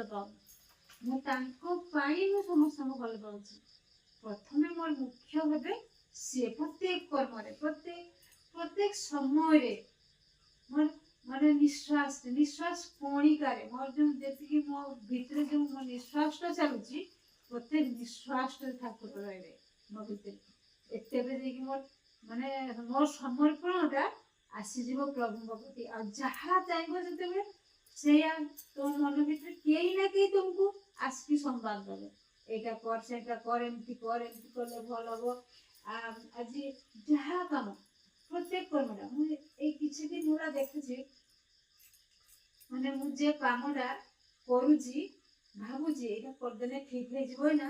ଭଲ ପାଉନି। ମୁଁ ତାଙ୍କ ପାଇଁ ମୁଁ ସମସ୍ତଙ୍କୁ ଭଲ ପାଉଛି। ପ୍ରଥମେ ମୋର ମୁଖ୍ୟ ଭାବେ ସିଏ ପ୍ରତ୍ୟେକ କର୍ମରେ ପ୍ରତ୍ୟେକ ସମୟରେ ମୋର ମାନେ ନିଶ୍ୱାସ କଣିକାରେ ମୋର ଯେଉଁ ଯେତିକି ମୋ ଭିତରେ ଯେଉଁ ମୋ ନିଶ୍ୱାସଟା ଚାଲୁଛି ପ୍ରତ୍ୟେକ ନିଶ୍ୱାସରେ ଠାକୁର ରହିବେ ମୋ ଭିତରେ। ଏତେବେଳେ ଯାଇକି ମୋର ମାନେ ମୋର ସମର୍ପଣଟା ଆସିଯିବ ପ୍ରଭୁଙ୍କ ପ୍ରତି। ଆଉ ଯାହା ଚାହିଁବ ଯେତେବେଳେ ସେଇଆ ତମ ମନ ଭିତରେ କେହି ନା କେହି ତୁମକୁ ଆସିକି ସମ୍ବାଦ ଦେବେ, ଏଇଟା କର ସେଇଟା କର, ଏମିତି କଲେ ଭଲ ହବ। ଆଜି ଯାହା କାମ ପ୍ରତ୍ୟେକ କର୍ମଟା ମୁଁ ଏଇ କିଛି ଦିନ ହେଲା ଦେଖୁଛି, ମାନେ ମୁଁ ଯେ କାମଟା କରୁଛି ଭାବୁଛି ଏଇଟା କରିଦେଲେ ଠିକ ହେଇଯିବ ନା,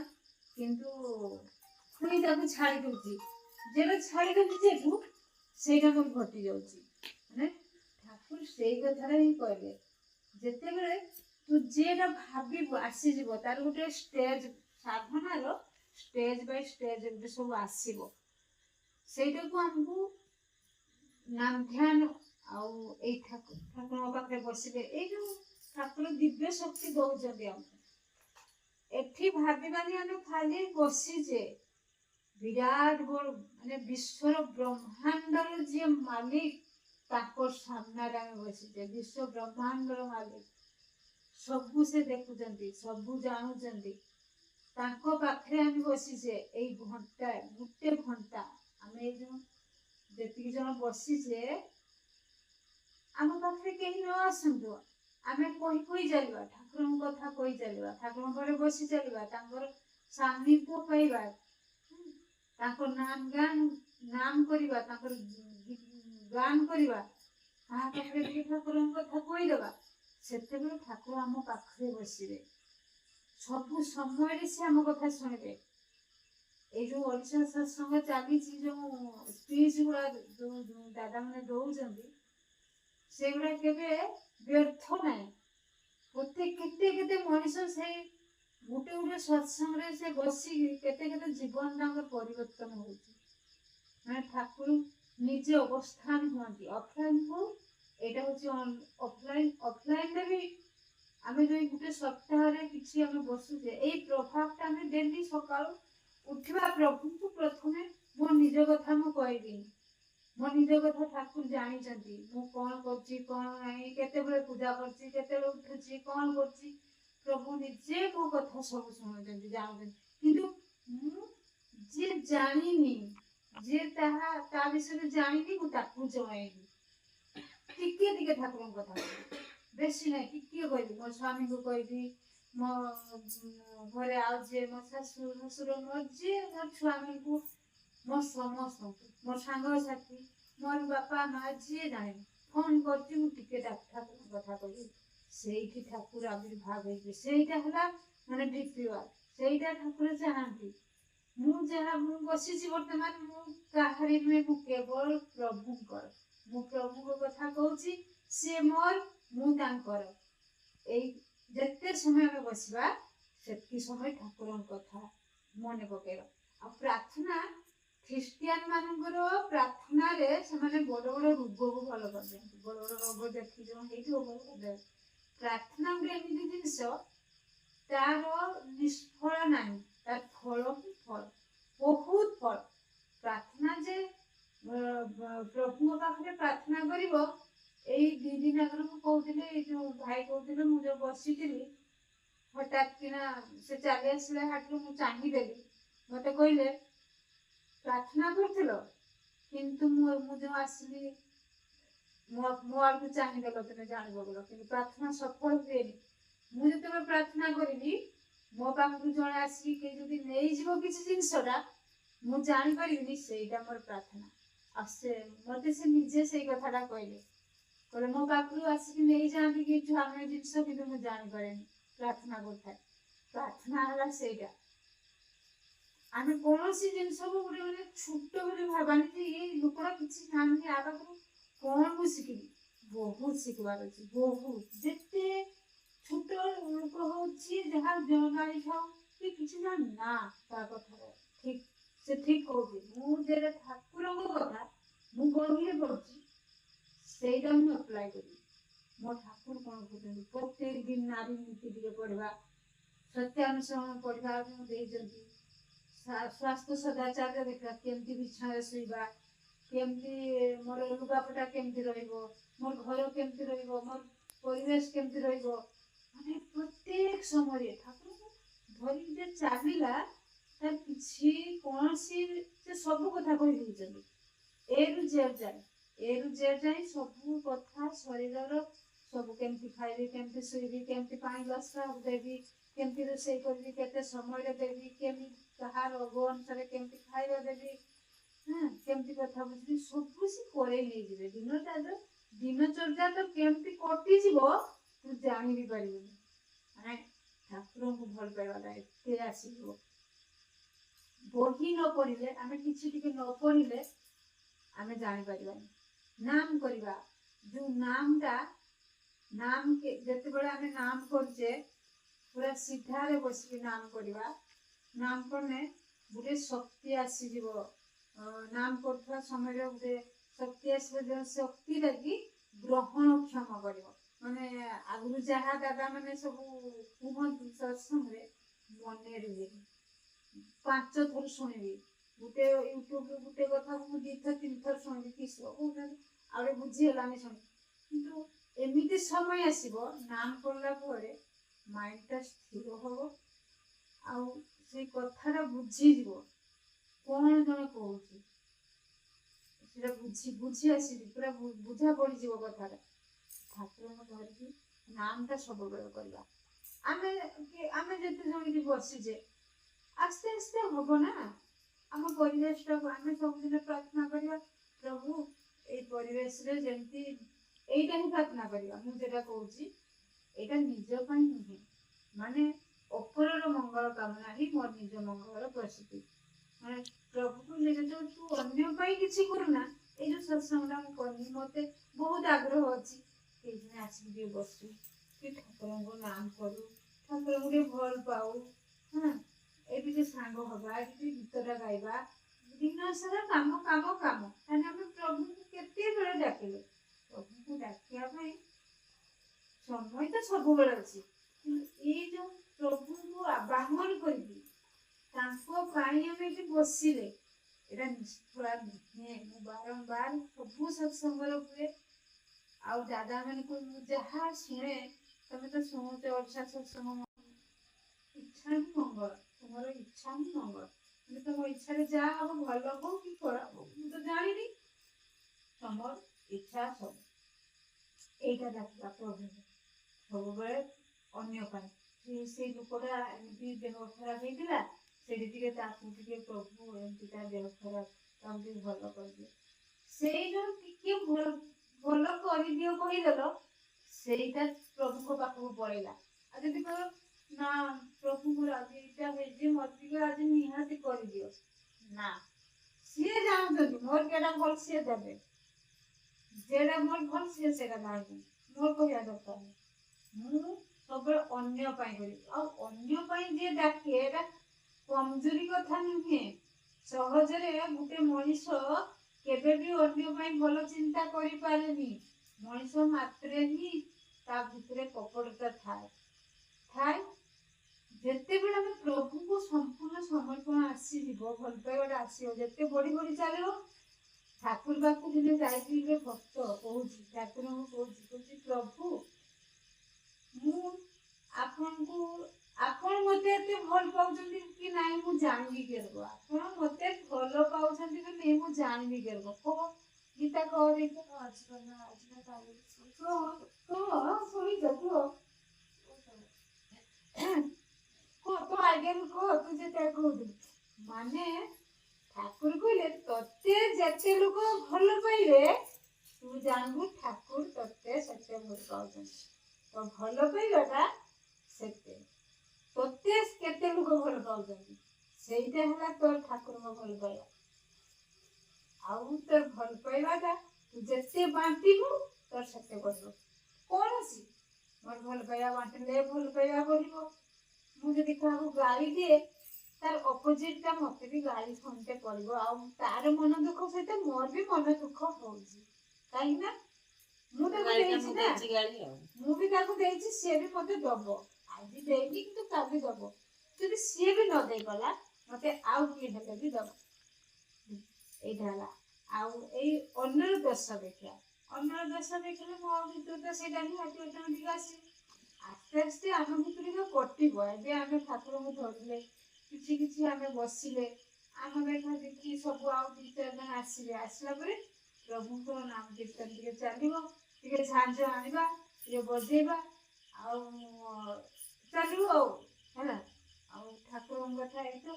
କିନ୍ତୁ ପୁଣି ତାକୁ ଛାଡ଼ି ଦଉଛି। ଯେବେ ଛାଡ଼ି ଦଉଛି ଯେଠୁ ସେଇଟା ମୋର ଘଟି ଯାଉଛି। ମାନେ ଠାକୁର ସେଇ କଥାଟା ହିଁ କହିଲେ, ଯେତେବେଳେ ତୁ ଯେଟା ଭାବିବୁ ଆସିଯିବ। ତାର ଗୋଟେ ଷ୍ଟେଜ, ସାଧନାର ଷ୍ଟେଜ ବାଇ ଷ୍ଟେଜ ଗୋଟେ ସବୁ ଆସିବ। ସେଇଟାକୁ ଆମକୁ ନାମ ଧ୍ୟାନ ଆଉ ଏଇ ଠାକୁରଙ୍କ ପାଖରେ ବସିଲେ ଏଇ ଯୋଉ ଠାକୁର ଦିବ୍ୟ ଶକ୍ତି ଦଉଛନ୍ତି ଆମକୁ। ଏଠି ଭାବିବାନି ଆମେ ଖାଲି ବସିଛେ, ବିରାଟ ବଡ଼ ମାନେ ବିଶ୍ୱର ବ୍ରହ୍ମାଣ୍ଡର ଯିଏ ମାଲିକ ତାଙ୍କ ସାମ୍ନାରେ ଆମେ ବସିଛେ। ବିଶ୍ୱ ବ୍ରହ୍ମାଣ୍ଡର ମାଲିକ ସବୁ ସେ ଦେଖୁଛନ୍ତି, ସବୁ ଜାଣୁଛନ୍ତି। ତାଙ୍କ ପାଖରେ ଆମେ ବସିଛେ। ଏଇ ଘଣ୍ଟା ଗୋଟେ ଘଣ୍ଟା ଆମେ ଏଇ ଯୋଉ ଯେତିକି ଜଣ ବସିଛେ, ଆମ ପାଖରେ କେହି ନ ଆସନ୍ତୁ, ଆମେ କହି ଚାଲିବା ଠାକୁରଙ୍କ କଥା, କହି ଚାଲିବା ଠାକୁରଙ୍କ ଘରେ ବସି ଚାଲିବା, ତାଙ୍କର ସାନ୍ନିଧ୍ୟ ପାଇବା, ତାଙ୍କ ନାମ କରିବା, ତାଙ୍କର ଗାନ କରିବା, କାହା ପାଖରେ ଟିକେ ଠାକୁରଙ୍କ କଥା କହିଦେବା। ସେତେବେଳେ ଠାକୁର ଆମ ପାଖରେ ବସିବେ। ସବୁ ସମୟରେ ସେ ଆମ କଥା ଶୁଣିବେ। ଏଇ ଯୋଉ ଓଡ଼ିଶା ସତ୍ସଙ୍ଗ ଚାଲିଛି, ଯୋଉ ସ୍ପିଚ ଗୁଡା ଯୋଉ ଦାଦା ମାନେ ଦଉଛନ୍ତି, ସେଗୁଡା କେବେ ବ୍ୟର୍ଥ ନାହିଁ। କେତେ ମଣିଷ ସେଇ ଗୋଟେ ସତ୍ସଙ୍ଗରେ ସେ ବସିକି କେତେ ଜୀବନ ତାଙ୍କର ପରିବର୍ତ୍ତନ ହଉଛି। ମାନେ ଠାକୁର ନିଜେ ଅବସ୍ଥାନ ହୁଅନ୍ତି। ଅଫଲାଇନ ହଉ, ଏଇଟା ହଉଛି ଅଫଲାଇନରେ ବି ଆମେ ଯୋଉ ଗୋଟେ ସପ୍ତାହରେ କିଛି ଆମେ ବସୁଛେ, ଏଇ ପ୍ରଭାବଟା ଆମେ ଡେଲି ସକାଳୁ ଉଠିବା। ପ୍ରଭୁଙ୍କୁ ପ୍ରଥମେ ମୋ ନିଜ କଥା ମୁଁ କହିବି। ମୋ ନିଜ କଥା ଠାକୁର ଜାଣିଛନ୍ତି, ମୁଁ କଣ କରୁଛି କଣ ନାହିଁ, କେତେବେଳେ ପୂଜା କରୁଛି, କେତେବେଳେ ଉଠୁଛି, କଣ କରୁଛି। ପ୍ରଭୁ ନିଜେ ମୋ କଥା ସବୁ ଶୁଣୁଛନ୍ତି, ଜାଣୁଛନ୍ତି। କିନ୍ତୁ ମୁଁ ଯିଏ ଜାଣିନି, ଯିଏ ତା ବିଷୟରେ ଜାଣିନି, ମୁଁ ତାକୁ ଜଣେଇବି। ଟିକେ ଠାକୁରଙ୍କ କଥା କହିବି, ବେଶୀ ନାହିଁ। ଟିକେ କହିବି, ମୋ ସ୍ୱାମୀଙ୍କୁ କହିବି, ମୋ ଘରେ ଆଉ ଯିଏ ମୋ ଶାଶୁ ଶ୍ୱଶୁର, ମୋ ଯିଏ ମୋ ସ୍ୱାମୀଙ୍କୁ, ମୋ ସମସ୍ତଙ୍କୁ, ମୋ ସାଙ୍ଗସାଥି, ମୋର ବାପା ମା ଯିଏ ଜାଣିନି, ଫୋନ କରୁଛି, ମୁଁ ଟିକେ ଠାକୁରଙ୍କ କଥା କହିବି। ସେଇଠି ଠାକୁର ଆବିର୍ଭାବ ହେଇଯିବେ। ସେଇଟା ହେଲା ମାନେ ଡିପିୱାର। ସେଇଟା ଠାକୁର ଚାହାନ୍ତି। ମୁଁ ବସିଛି ବର୍ତ୍ତମାନ, ମୁଁ କାହାରି ନୁହେଁ, ମୁଁ କେବଳ ପ୍ରଭୁଙ୍କର। ମୁଁ ପ୍ରଭୁଙ୍କ କଥା କହୁଛି, ସିଏ ମୋର, ମୁଁ ତାଙ୍କର। ଏଇ ଯେତେ ସମୟ ଆମେ ବସିବା, ସେତିକି ସମୟ ଠାକୁରଙ୍କ କଥା ମନେ ପକେଇବା। ଆଉ ପ୍ରାର୍ଥନା, ଖ୍ରୀଷ୍ଟିଆନ ମାନଙ୍କର ପ୍ରାର୍ଥନାରେ ସେମାନେ ବଡ ବଡ ରୋଗକୁ ଭଲ କରିଦିଅନ୍ତି। ବଡ ବଡ ରୋଗ ଯେତିକି ଜଣ ହେଇଥିବ ଭଲ କରିଦେବେ। ପ୍ରାର୍ଥନା ଗୋଟେ ଏମିତି ଜିନିଷ, ତାର ନିଷ୍ଫଳ ନାହିଁ, ତାର ଫଳ ହିଁ ଫଳ, ବହୁତ ଫଳ। ପ୍ରାର୍ଥନା ଯେ ପ୍ରଭୁଙ୍କ ପାଖରେ ପ୍ରାର୍ଥନା କରିବ। ଏଇ 2 ଦିନ ଆଗରୁ ମୁଁ କହୁଥିଲି, ଏଇ ଯୋଉ ଭାଇ କହୁଥିଲେ, ମୁଁ ଯୋଉ ବସିଥିଲି, ହଠାତ୍ କିନା ସେ ଚାଲି ଆସିଲା ହାଟରୁ, ମୁଁ ଚାହିଁଦେଲି। ମତେ କହିଲେ ପ୍ରାର୍ଥନା କରୁଥିଲ, କିନ୍ତୁ ମୁଁ ଯୋଉ ଆସିଲି ମୋ ଆଡକୁ ଚାହିଁଦେଲ, ତମେ ଜାଣିବ ବୋଲ, କିନ୍ତୁ ପ୍ରାର୍ଥନା ସଫଳ ହୁଏନି। ମୁଁ ଯେତେବେଳେ ପ୍ରାର୍ଥନା କରିବି, ମୋ ପାଖକୁ ଜଣେ ଆସିକି କେହି ଯଦି ନେଇଯିବ କିଛି ଜିନିଷଟା, ମୁଁ ଜାଣିପାରିବିନି ସେଇଟା ମୋର ପ୍ରାର୍ଥନା। ଆଉ ମତେ ସେ ନିଜେ ସେଇ କଥାଟା କହିଲେ ମୋ ପାଖରୁ ଆସିକି ନେଇଯାଆନ୍ତି କିଛି ଆମେ ଜିନିଷ, କିନ୍ତୁ ମୁଁ ଜାଣିପାରେନି ପ୍ରାର୍ଥନା କରୁଥାଏ। ପ୍ରାର୍ଥନା ହେଲା ସେଇଟା। ଆମେ କୌଣସି ଜିନିଷକୁ ଗୋଟେ ଛୋଟ ବୋଲି ଭାବାନି ଯେ ଏଇ ଲୋକଟା କିଛି ଜାଣିନି, ଆ ପାଖରୁ କଣ ମୁଁ ଶିଖିବି। ବହୁତ ଶିଖିବାର ଅଛି, ବହୁତ। ଯେତେ ଛୋଟ ଲୋକ ହଉ, ଯିଏ ଯାହା ଜାଣିଥାଉ କି କିଛି ଜାଣି ନା, ତା କଥା ଠିକ, ସେ ଠିକ କହୁଛି। ମୁଁ ଯେଟା ଠାକୁରଙ୍କ କଥା ମୁଁ ବହିରେ ପଢୁଛି, ସେଇଟା ମୁଁ ଆପ୍ଲାଏ କରିବି। ମୋ ଠାକୁର କ'ଣ କହୁଛନ୍ତି ପ୍ରତ୍ୟେକ ଦିନ ନାରୀ ନୀତି ଟିକେ ପଢ଼ିବା, ସତ୍ୟାନୁସରଣ ପଢ଼ିବା ପାଇଁ ଦେଇଛନ୍ତି। ସ୍ୱାସ୍ଥ୍ୟ ସଦାଚାରରେ ଦେଖିବା କେମିତି ବିଛଣାରେ ଶୋଇବା, କେମିତି ମୋର ଲୁଗାପଟା କେମିତି ରହିବ, ମୋର ଘର କେମିତି ରହିବ, ମୋର ପରିବେଶ କେମିତି ରହିବ, ମାନେ ପ୍ରତ୍ୟେକ ସମୟରେ ଠାକୁରଙ୍କୁ ଧରିକି ଯେ ଚାଲିଲା ତାର କିଛି କୌଣସି ସେ ସବୁ କଥା କହିଦେଇଛନ୍ତି। ଏରୁ ଜେଡ୍ ଯାଏ, ଏରୁ ଜେଡ୍ ଯାଏ ସବୁ କଥା ଶରୀରର ସବୁ କେମିତି ଖାଇବି, କେମିତି ଶୋଇବି, କେମିତି ପାଣି ଗ୍ଲାସଟା ଦେବି, କେମିତି ରୋଷେଇ କରିବି, କେତେ ସମୟରେ ଦେବି, କେମିତି କାହା ରୋଗ ଅନୁସାରେ କେମିତି ଖାଇବା ଦେବି, କେମିତି କଥା ବୁଝିବି, ସବୁ ସେ କରେଇ ନେଇଯିବେ। ଦିନଚର୍ଯ୍ୟା ତ କେମିତି କଟିଯିବ ତୁ ଜାଣି ବି ପାରିବୁନି। ମାନେ ଠାକୁରଙ୍କୁ ଭଲ ପାଇବାଟା ଏତେ ଆସିଯିବ। ବହି ନ ପଢିଲେ, ଆମେ କିଛି ଟିକେ ନ ପଢିଲେ ଆମେ ଜାଣିପାରିବାନି। ନାମ କରିବା, ଯୋଉ ନାମଟା ଯେତେବେଳେ ଆମେ ନାମ କରୁଛେ ପୁରା ସିଧାରେ ବସିକି ନାମ କରିବା, ନାମ କଲେ ଗୋଟେ ଶକ୍ତି ଆସିଯିବ। ନାମ କରୁଥିବା ସମୟରେ ଗୋଟେ ଶକ୍ତି ଆସିବ, ଯେଉଁ ଶକ୍ତି ଲାଗି ଗ୍ରହଣ କ୍ଷମ କରିବ। ମାନେ ଆଗରୁ ଯାହା ଦାଦା ମାନେ ସବୁ କୁହନ୍ତି ସତ୍ସଙ୍ଗରେ ମନେ ରୁହେନି। 5 ଥର ଶୁଣିବି, ଗୋଟେ ୟୁଟ୍ୟୁବରେ ଗୋଟେ କଥାକୁ ମୁଁ 2 ଥର 3 ଥର ଶୁଣିବି, କିସ କହୁଛନ୍ତି ଆଉ ବୁଝିହେଲାନି ଶୁଣି। କିନ୍ତୁ ଏମିତି ସମୟ ଆସିବ ନାମ କଲା ପରେ ମାଇଣ୍ଡଟା ସ୍ଥିର ହବ, ଆଉ ସେଇ କଥାଟା ବୁଝିଯିବ କ'ଣ ଜଣେ କହୁଛି, ସେଟା ବୁଝି ଆସିବି, ପୁରା ବୁଝା ପଡ଼ିଯିବ କଥାଟା। ଠାକୁରଙ୍କୁ ଧରିକି ନାମଟା ସବୁବେଳେ କରିବା। ଆମେ ଯେତେ ଜଣିକି ବସିଛେ ଆସ୍ତେ ଆସ୍ତେ ହବ ନା। ଆମ ପରିବେଶଟାକୁ ଆମେ ସବୁଦିନ ପ୍ରାର୍ଥନା କରିବା, ପ୍ରଭୁ ଏଇ ପରିବେଶରେ ଯେମିତି, ଏଇଟା ହିଁ ପ୍ରାର୍ଥନା କରିବା। ମୁଁ ଯେଟା କହୁଛି ଏଇଟା ନିଜ ପାଇଁ ନୁହେଁ, ମାନେ ଅପରର ମଙ୍ଗଳ କାମନା ହିଁ ମୋର ନିଜ ମଙ୍ଗଳର ପ୍ରସିଦ୍ଧି। ମାନେ ପ୍ରଭୁକୁ ଯେତେବେଳେ ତୁ ଅନ୍ୟ ପାଇଁ କିଛି କରୁନା, ଏଇ ଯୋଉ ସତ୍ସଙ୍ଗଟା ମୁଁ କରିନି, ମତେ ବହୁତ ଆଗ୍ରହ ଅଛି ସେଇଥିପାଇଁ ଆସିକି ଟିକେ ବସୁ, କି ଠାକୁରଙ୍କୁ ନାମ କରୁ, ଠାକୁରଙ୍କୁ ଟିକେ ଭଲ ପାଉ, ଏଠି ଟିକେ ସାଙ୍ଗ ହବା, ଏଠି ଟିକେ ଗୀତଟା ଗାଇବା, ଦିନ ସାରା କାମ କାମ କାମ। କାହିଁକି ଆମେ ପ୍ରଭୁଙ୍କୁ କେତେବେଳେ ଡାକିଲେ, ପ୍ରଭୁଙ୍କୁ ଡାକିବା ପାଇଁ ସମୟ ତ ସବୁବେଳେ ଅଛି, କିନ୍ତୁ ଏଇ ଯୋଉ ପ୍ରଭୁଙ୍କୁ ଆବାହନ କରିକି ତାଙ୍କ ପାଇଁ ଆମେ ଏଠି ବସିଲେ ଏଇଟା ନିଷ୍ଫଳ ନୁହେଁ। ମୁଁ ବାରମ୍ବାର ସବୁ ସତ୍ସଙ୍ଗରେ ହୁଏ, ଆଉ ଦାଦା ମାନଙ୍କୁ ମୁଁ ଯାହା ଶୁଣେ, ତମେ ତ ଶୁଣୁଛ ଓଡ଼ିଶା ସତ୍ସଙ୍ଗ, ଇଚ୍ଛା ହିଁ ମଙ୍ଗଳ, ତୁମର ଇଚ୍ଛା ହିଁ ମଙ୍ଗଳ। କିନ୍ତୁ ତମ ଇଚ୍ଛାରେ ଯାହା ହବ, ଭଲ ହଉ କି ଖରାପ ହଉ ମୁଁ ତ ଜାଣିନି, ତମର ଇଚ୍ଛା ସବୁ। ଏଇଟା ଡାକିବା ପ୍ରଭୁଙ୍କୁ ସବୁବେଳେ ଅନ୍ୟ ପାଇଁ। ସେଇ ଲୋକଟା ଏମିତି ଦେହ ଖରାପ ହେଇଥିଲା, ସେଠି ଟିକେ ତାକୁ ଟିକେ ପ୍ରଭୁ ଏମିତି ତା ଦେହ ଖରାପ, ତାକୁ ଟିକେ ଭଲ କରିଦିଅ। ସେଇ ଯୋଉ ଟିକେ ଭଲ କରିଦିଅ କହିଦେଲ, ସେଇଟା ପ୍ରଭୁଙ୍କ ପାଖକୁ ପଳେଇଲା। ଆଉ ଯଦି କହିବ ନା ପ୍ରଭୁ ମୋର ଆଜି ଏଇଟା ହେଇଛି, ମତେ ଟିକେ ଆଜି ନିହାତି କରିଦିଅ, ନା, ସିଏ ଜାଣୁଛନ୍ତି ମୋର କେଟା ଭଲ, ସିଏ ଦେବେ, ଯେଟା ମୋର ଭଲ ସିଏ ସେଇଟା ଜାଣୁଛନ୍ତି, ମୋର କହିବା ଦରକାର ନାହିଁ। ମୁଁ ସବୁବେଳେ ଅନ୍ୟ ପାଇଁ କରିବି। ଆଉ ଅନ୍ୟ ପାଇଁ ଯିଏ ଡାକେ, ଏଟା କମଜୋରି କଥା ନୁହେଁ। ସହଜରେ ଗୋଟେ ମଣିଷ କେବେ ବି ଅନ୍ୟ ପାଇଁ ଭଲ ଚିନ୍ତା କରିପାରେନି। ମଣିଷ ମାତ୍ରେ ହିଁ ତା ଭିତରେ କପଟତା ଥାଏ। ଯେତେବେଳେ ଆମେ ପ୍ରଭୁଙ୍କୁ ସମ୍ପୂର୍ଣ୍ଣ ସମର୍ପଣ ଆସିଯିବ, ଭଲ ପାଇବାଟା ଆସିବ, ଯେତେ ବଢି ବଢି ଚାଲିବ, ଠାକୁର ପାଖକୁ ଦିନେ ଯାଇକି ଭକ୍ତ କହୁଛି, ଠାକୁରଙ୍କୁ କହୁଛି ପ୍ରଭୁ ମୁଁ ଆପଣ ମତେ ଏତେ ଭଲ ପାଉଛନ୍ତି କି ନାଇଁ ମୁଁ ଜାଣିବି କେରବ, ଆପଣ ମତେ ଭଲ ପାଉଛନ୍ତି କି ନାଇଁ ମୁଁ ଜାଣିବି କେରବ, କହ ଗୀତା କହ ଶୁଣିଛ କୁହ, ତୋ ଆଜ୍ଞାରୁ କହ, ତୁ ଯେତେ କହୁଥିଲୁ। ମାନେ ଠାକୁର କହିଲେ ତତେ ଯେତେ ଲୋକ ଭଲ ପାଇବେ, ତୁ ଜାଣିବୁ ଠାକୁର ତତେ ସେତେ ଭଲ ପାଉଛନ୍ତି। ତ ଭଲ ପାଇବାଟା ସେତେ, ତତେ କେତେ ଲୋକ ଭଲ ପାଉଛନ୍ତି, ସେଇଟା ହେଲା ତୋର ଠାକୁରଙ୍କ ଭଲ ପାଇବା। ଆଉ ତୋର ଭଲ ପାଇବାଟା ତୁ ଯେତେ ବାଣ୍ଟିବୁ ତୋର ସେତେ ବଢିବ। କୌଣସି ମୋର ଭଲ ପାଇବା ବାଣ୍ଟିଲେ ଭଲ ପାଇବା ବଢିବ। ମୁଁ ଯଦି କାହାକୁ ଗାଳି ଦିଏ, ତାର ଅପୋଜିଟ ଟା ମତେ ବି ଗାଳି ଶୁଣିତେ ପଡିବ, ଆଉ ତାର ମନ ଦୁଃଖ ସହିତ ମୋର ବି ମନ ଦୁଃଖ ହଉଛି। କାହିଁକି ନା ମୁଁ ତାକୁ ଦେଇଛି ନା, ମୁଁ ବି ତାକୁ ଦେଇଛି, ସିଏ ବି ମତେ ଦବ। ଆଜି ଦେଇନି କିନ୍ତୁ କାଲି ଦବ। ଯଦି ସିଏ ବି ନ ଦେଇ ଗଲା ମତେ ଆଉ କିଏ ହେଲେ ବି ଦବ। ଏଇଟା ହେଲା। ଆଉ ଏଇ ଅନ୍ୟର ଦୋଷ ଦେଖିବା, ଅନ୍ୟର ଦୋଷ ଦେଖିଲେ ମୋ ଭିତରେ ତ ସେଇଟା ହିଁ ଅଟୋମେଟିକ ଆସିବ। ଆସ୍ତେ ଆସ୍ତେ ଆମ ଭିତରେ ତ କଟିବ। ଏବେ ଆମେ ଠାକୁରଙ୍କୁ ଧରିଲେ, କିଛି କିଛି ଆମେ ବସିଲେ, ଆମ ଦେଖା ଦେଖି ସବୁ ଆଉ 2-4 ଜଣ ଆସିଲେ, ଆସିଲା ପରେ ପ୍ରଭୁଙ୍କର ନାମ କୀର୍ତ୍ତନ ଟିକେ ଚାଲିବ, ଟିକେ ଝାଞ୍ଜ ଆଣିବା, ଟିକେ ବଜେଇବା, ଆଉ ଚାଲିବ ଆଉ ହେଲା। ଆଉ ଠାକୁରଙ୍କ କଥା ଏଇତ,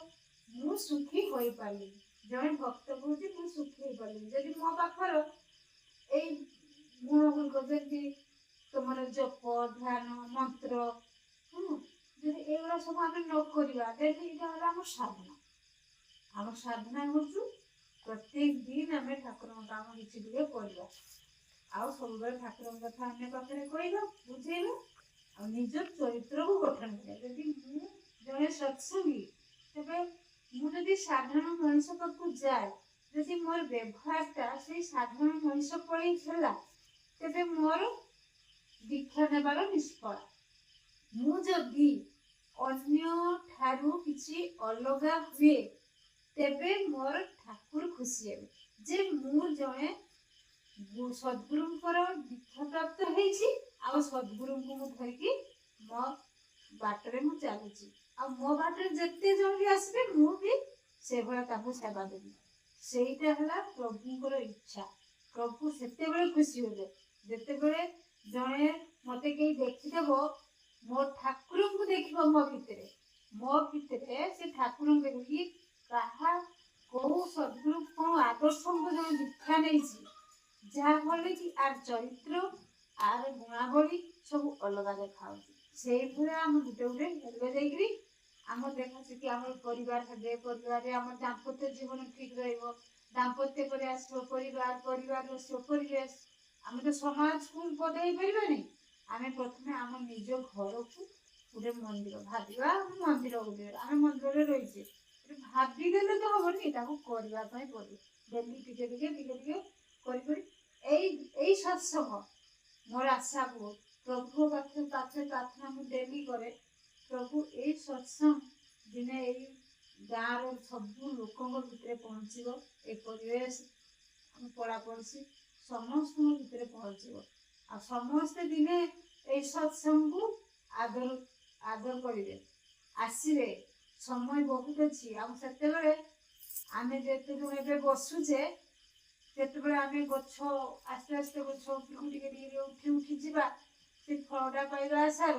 ମୁଁ ସୁଖୀ ହୋଇପାରିଲି। ଜଣେ ଭକ୍ତ କହୁଛି ମୁଁ ସୁଖୀ ହୋଇପାରିଲି ଯଦି ମୋ ପାଖର ଏଇ ଗୁଣ ଗୁଡ଼ିକ, ଯେମିତି ତମର ଜପ, ଧ୍ୟାନ, ମନ୍ତ୍ର, ଯଦି ଏଇଗୁଡ଼ା ସବୁ ଆମେ ନ କରିବା, ଦେନ୍ ଏଇଟା ହେଲା ଆମ ସାଧନା। ଆମ ସାଧନା ହଉଛୁ ପ୍ରତ୍ୟେକ ଦିନ ଆମେ ଠାକୁରଙ୍କ କାମ କିଛି ଟିକେ କରିବା, ଆଉ ସବୁବେଳେ ଠାକୁରଙ୍କ କଥା ଅନ୍ୟ ପାଖରେ କହିବା, ବୁଝେଇବା, ଆଉ ନିଜ ଚରିତ୍ରକୁ ଗଠନ କରିବା। ଯଦି ମୁଁ ଜଣେ ସତ୍ସଙ୍ଗୀ, ତେବେ ମୁଁ ଯଦି ସାଧାରଣ ମଣିଷ ପାଖକୁ ଯାଏ, ଯଦି ମୋର ବ୍ୟବହାରଟା ସେଇ ସାଧାରଣ ମଣିଷ ପରି ହେଲା, ତେବେ ମୋର ଦୀକ୍ଷା ନେବାର ନିଷ୍ଫଳ। ମୁଁ ଯଦି ଅନ୍ୟ ଠାରୁ କିଛି ଅଲଗା ହୁଏ, ତେବେ ମୋର ଠାକୁର ଖୁସି ହେବେ ଯେ ମୁଁ ଜଣେ ସଦ୍ଗୁରୁଙ୍କର ଦୀକ୍ଷା ପ୍ରାପ୍ତ ହେଇଛି, ଆଉ ସଦ୍ଗୁରୁଙ୍କୁ ମୁଁ ଧରିକି ମୋ ବାଟରେ ମୁଁ ଚାଲୁଛି, ଆଉ ମୋ ବାଟରେ ଯେତେ ଜଣ ବି ଆସିବେ ମୁଁ ବି ସେଭଳିଆ ତାଙ୍କୁ ସେବା ଦେବି। ସେଇଟା ହେଲା ପ୍ରଭୁଙ୍କର ଇଚ୍ଛା। ପ୍ରଭୁ ସେତେବେଳେ ଖୁସି ହେବେ ଯେତେବେଳେ ଜଣେ ମତେ କେହି ଦେଖିଦେବ, ମୋ ଠାକୁରଙ୍କୁ ଦେଖିବ ମୋ ଭିତରେ, ମୋ ଭିତରେ ସେ ଠାକୁରଙ୍କୁ ଦେଖିକି କାହା କୋଉ ସଦ୍ଗୁରୁ କୋଉ ଆଦର୍ଶଙ୍କୁ ଜଣେ ଦୀକ୍ଷା ନେଇଛି, ଯାହାଫଳରେ କି ଆର ଚରିତ୍ର, ଆର ଗୁଣାବଳୀ ସବୁ ଅଲଗା ଦେଖାଯାଉଛି। ସେଇଭଳିଆ ଆମ ଗୋଟେ ଗୋଟେ ହେଲେ ଯାଇକିରି ଆମର ଦେଖା ଶିଖି ଆମର ପରିବାର ହେବେ, ପରିବାରରେ ଆମର ଦାମ୍ପତ୍ୟ ଜୀବନ ଠିକ ରହିବ, ଦାମ୍ପତ୍ୟ ପରେ ଆସିବ ପରିବାର, ପରିବାର ଆସିବ ପରିବେଶ। ଆମେ ତ ସମାଜକୁ ବଦଳେଇ ପାରିବାନି। ଆମେ ପ୍ରଥମେ ଆମ ନିଜ ଘରକୁ ଗୋଟେ ମନ୍ଦିର ଭାବିବା, ଆମେ ମନ୍ଦିର ଗୋଟେ, ଆମେ ମନ୍ଦିରରେ ରହିଛେ, ଭାବିଦେଲେ ତ ହବନି, ତାକୁ କରିବା ପାଇଁ ପଡିବ। ଡେଲି ଟିକେ ଟିକେ ଟିକେ ଟିକେ କରି କରି ଏଇ ସତ୍ସଙ୍ଗ ମୋର ଆଶା ବହୁତ, ପ୍ରଭୁ ପାଖରେ ପ୍ରାର୍ଥନା ମୁଁ ଡେଲି କରେ, ପ୍ରଭୁ ଏଇ ସତ୍ସଙ୍ଗ ଦିନେ ଏଇ ଗାଁର ସବୁ ଲୋକଙ୍କ ଭିତରେ ପହଞ୍ଚିବ, ଏ ପରିବେଶ ଆମ ପଡ଼ାପଡ଼ୋଶୀ ସମସ୍ତଙ୍କ ଭିତରେ ପହଞ୍ଚିବ, ଆଉ ସମସ୍ତେ ଦିନେ ଏଇ ସତ୍ସଙ୍ଗକୁ ଆଦର କରିବେ, ଆସିବେ। ସମୟ ବହୁତ ଅଛି, ଆଉ ସେତେବେଳେ ଆମେ ଯେତେବେଳେ ଏବେ ବସୁଛେ, ସେତେବେଳେ ଆମେ ଗଛ ଆସ୍ତେ ଆସ୍ତେ ଗଛ ଉପରକୁ ଟିକେ ଟିକେ ଉଠି ଉଠି ଯିବା, ସେ ଫଳଟା ପାଇବା ଆଶାର